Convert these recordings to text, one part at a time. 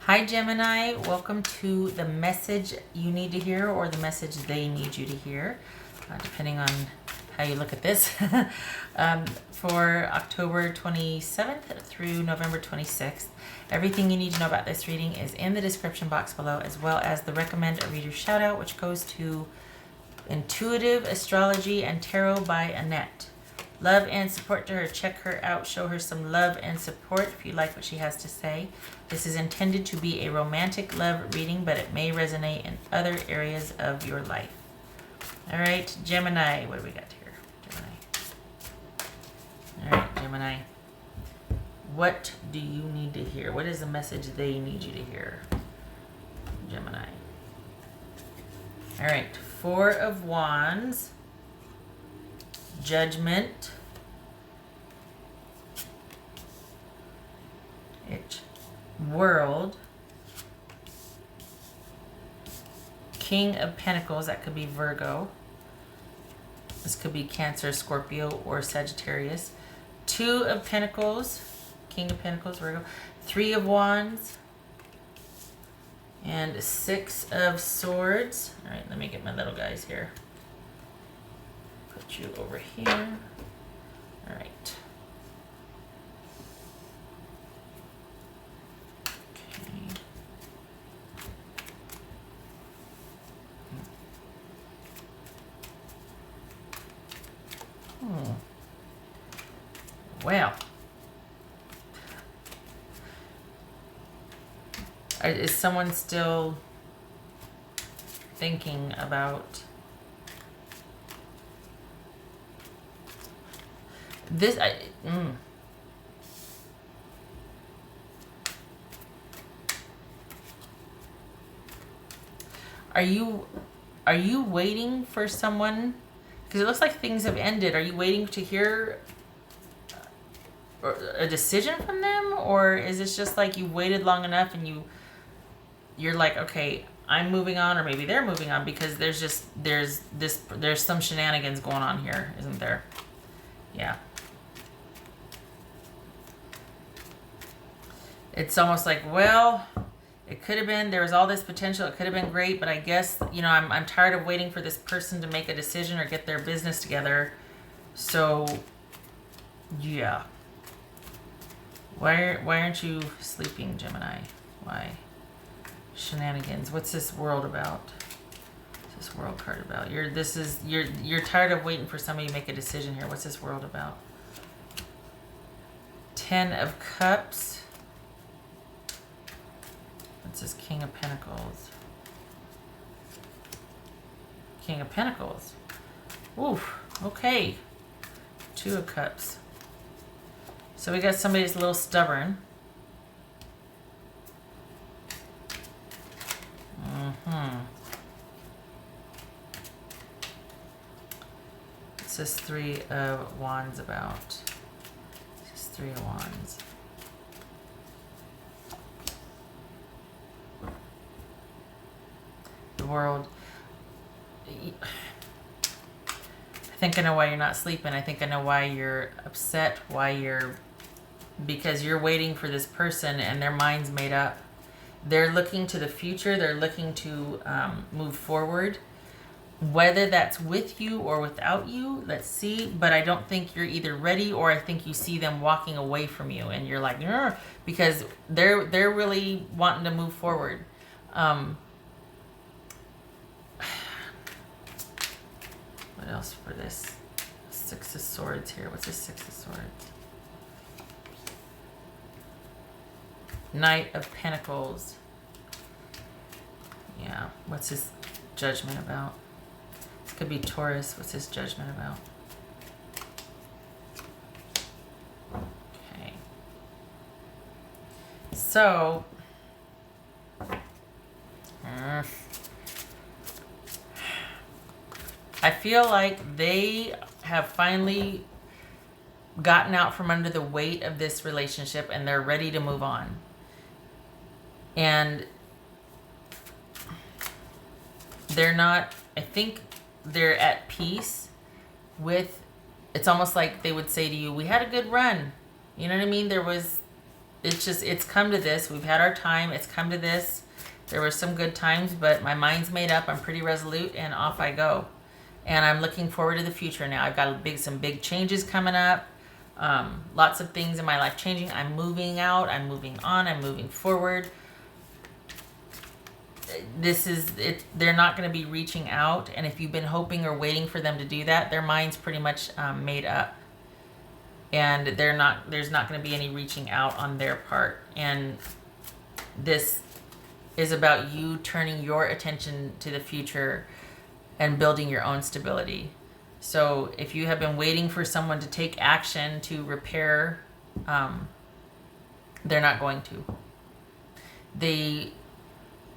Hi Gemini, welcome to the message you need to hear or the message they need you to hear, depending on how you look at this, for October 27th through November 26th. Everything you need to know about this reading is in the description box below, as well as the recommend a reader shout out, which goes to Intuitive Astrology and Tarot by Annette. Love and support to her. Check her out. Show her some love and support if you like what she has to say. This is intended to be a romantic love reading, but it may resonate in other areas of your life. All right, Gemini. What do we got here? Gemini. All right, Gemini. What do you need to hear? What is the message they need you to hear? Gemini. All right, Four of Wands. Judgment. World. King of Pentacles, that could be Virgo. This could be Cancer, Scorpio, or Sagittarius. Two of Pentacles, King of Pentacles, Virgo. Three of Wands. And Six of Swords. All right, let me get my little guys here. Put you over here. All right. Well, is someone still thinking about this? Are you waiting for someone? Because it looks like things have ended. Are you waiting to hear a decision from them, or is this just like you waited long enough and you're like, okay, I'm moving on, or maybe they're moving on, because there's some shenanigans going on here, isn't there? Yeah. It's almost like, well, it could have been, there was all this potential, it could have been great, but I guess, you know, I'm tired of waiting for this person to make a decision or get their business together. So, yeah. Why aren't you sleeping, Gemini? Why? Shenanigans. What's this world about? What's this world card about? You're tired of waiting for somebody to make a decision here. What's this world about? Ten of Cups. What's this King of Pentacles? King of Pentacles. Oof. Okay. Two of Cups. So we got somebody that's a little stubborn. What's this Three of Wands about? This is Three of Wands. The World. I think I know why you're not sleeping. I think I know why you're upset, because you're waiting for this person and their mind's made up. They're looking to the future. They're looking to move forward. Whether that's with you or without you, let's see. But I don't think you're either ready, or I think you see them walking away from you and you're like, "Grr," because they're really wanting to move forward. What else for this? Six of Swords here. What's this Six of Swords? Knight of Pentacles. Yeah. What's his Judgment about? This could be Taurus. What's his Judgment about? Okay. So, I feel like they have finally gotten out from under the weight of this relationship and they're ready to move on. And they're not, I think they're at peace with, it's almost like they would say to you, we had a good run. You know what I mean? There was it's come to this. We've had our time. It's come to this. There were some good times, but my mind's made up. I'm pretty resolute, and off I go. And I'm looking forward to the future now. I've got some big changes coming up. Lots of things in my life changing. I'm moving out. I'm moving on. I'm moving forward. This is it. They're not going to be reaching out, and if you've been hoping or waiting for them to do that, their mind's pretty much made up, and there's not going to be any reaching out on their part. And this is about you turning your attention to the future and building your own stability. So if you have been waiting for someone to take action to repair, they're not going to.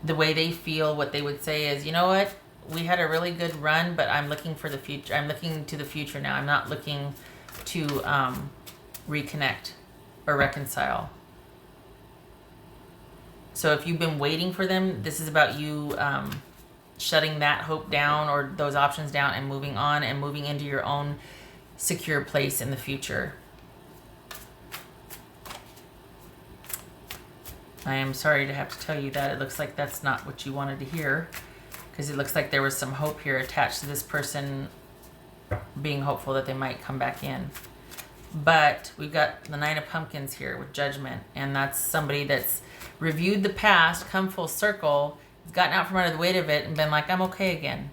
The way they feel, what they would say is, you know what, we had a really good run, but I'm looking for the future. I'm looking to the future now. I'm not looking to reconnect or reconcile. So if you've been waiting for them, this is about you shutting that hope down or those options down and moving on and moving into your own secure place in the future. I am sorry to have to tell you that. It looks like that's not what you wanted to hear, because it looks like there was some hope here attached to this person being hopeful that they might come back in. But we've got the Nine of Pumpkins here with Judgment, and that's somebody that's reviewed the past, come full circle, gotten out from under the weight of it, and been like, I'm okay again.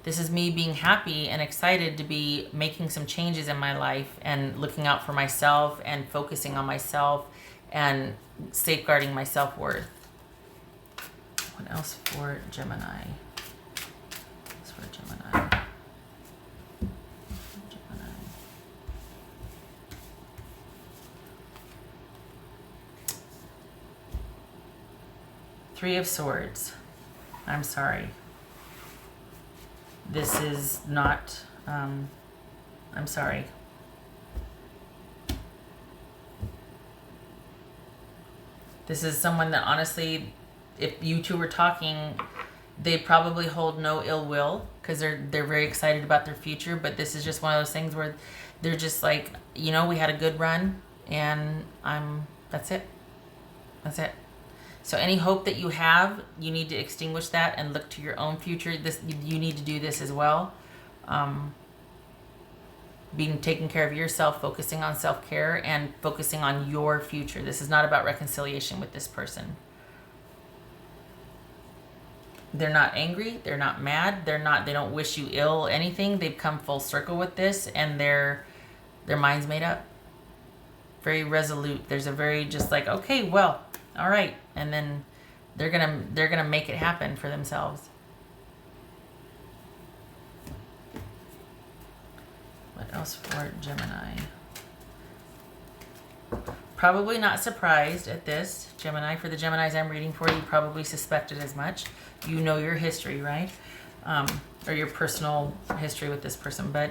This is me being happy and excited to be making some changes in my life and looking out for myself and focusing on myself and safeguarding my self-worth. What else for Gemini? What's for Gemini? Gemini. Three of Swords. I'm sorry. This is not, I'm sorry. This is someone that honestly, if you two were talking, they probably hold no ill will, because they're very excited about their future. But this is just one of those things where they're just like, you know, we had a good run, and that's it. That's it. So any hope that you have, you need to extinguish that and look to your own future. You need to do this as well. Taking care of yourself, focusing on self-care, and focusing on your future. This is not about reconciliation with this person. They're not angry. They're not mad. They don't wish you ill anything. They've come full circle with this, and their mind's made up. Very resolute. There's a very just like, okay, well, all right. And then they're gonna make it happen for themselves. What else for Gemini? Probably not surprised at this, Gemini. For the Geminis I'm reading for, you probably suspected as much. You know your history, right? Or your personal history with this person. But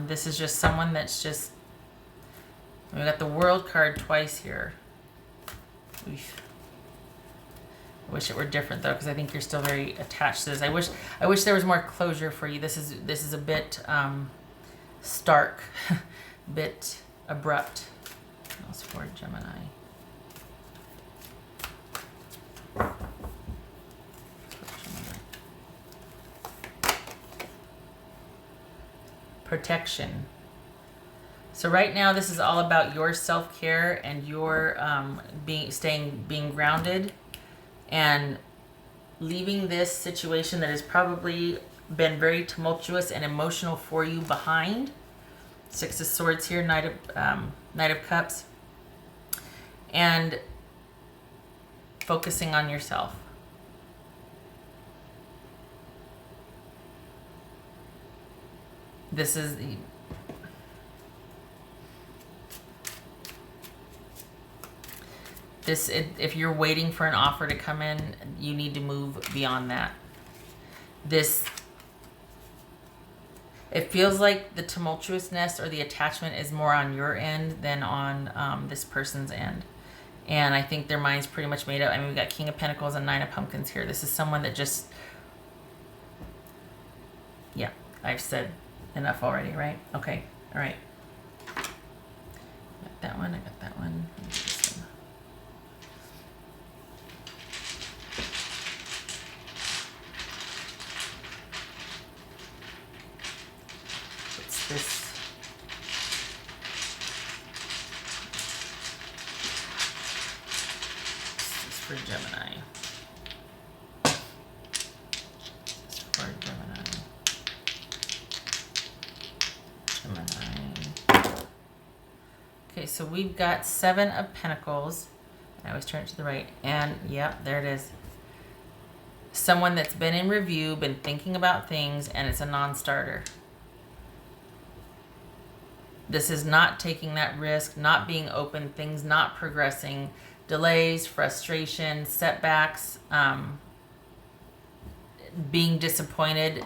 this is just someone that's just... We got the World card twice here. Oof. I wish it were different though, because I think you're still very attached to this. I wish there was more closure for you. This is a bit stark, bit abrupt. What else for Gemini? Protection. So right now this is all about your self-care and your being grounded and leaving this situation that has probably been very tumultuous and emotional for you behind. Six of Swords here, Knight of Cups, and focusing on yourself. This is if you're waiting for an offer to come in, you need to move beyond that. It feels like the tumultuousness or the attachment is more on your end than on this person's end. And I think their mind's pretty much made up. I mean, we've got King of Pentacles and Nine of Pumpkins here. This is someone that just... Yeah, I've said enough already, right? Okay, all right. Got that one, I got that one. for Gemini. This is for Gemini. Okay, so we've got 7 of Pentacles. I always turn it to the right. And, yep, there it is. Someone that's been in review, been thinking about things, and it's a non-starter. This is not taking that risk, not being open, things not progressing, delays, frustration, setbacks, being disappointed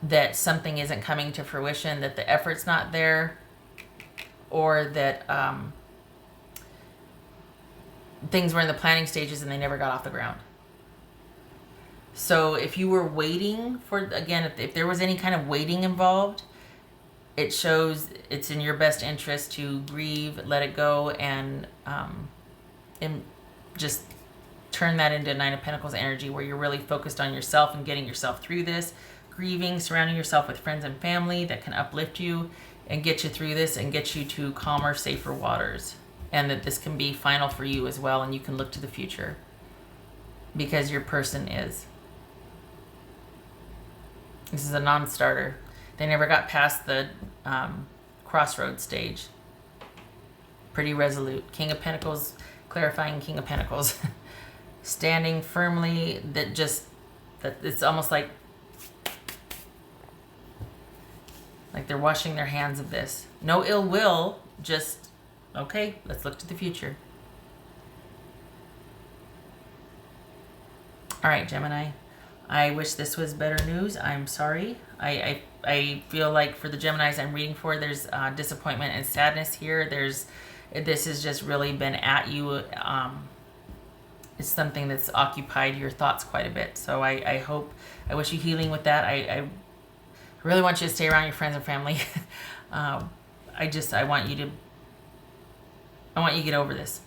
that something isn't coming to fruition, that the effort's not there, or that things were in the planning stages and they never got off the ground. So if you were waiting for, again, if there was any kind of waiting involved, it shows it's in your best interest to grieve, let it go, and just turn that into 9 of Pentacles energy, where you're really focused on yourself and getting yourself through this, grieving, surrounding yourself with friends and family that can uplift you and get you through this and get you to calmer, safer waters. And that this can be final for you as well, and you can look to the future because your person is. This is a non-starter. They never got past the crossroads stage. Pretty resolute. King of Pentacles, clarifying King of Pentacles. Standing firmly, that it's almost like they're washing their hands of this. No ill will, just, okay, let's look to the future. All right, Gemini. I wish this was better news. I'm sorry. I feel like for the Geminis I'm reading for, there's disappointment and sadness here. This has just really been at you. It's something that's occupied your thoughts quite a bit. So I wish you healing with that. I really want you to stay around your friends and family. I want you to get over this,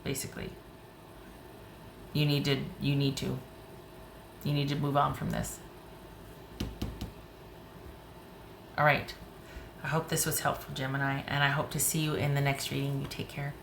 basically. You need to move on from this. All right. I hope this was helpful, Gemini, and I hope to see you in the next reading. You take care.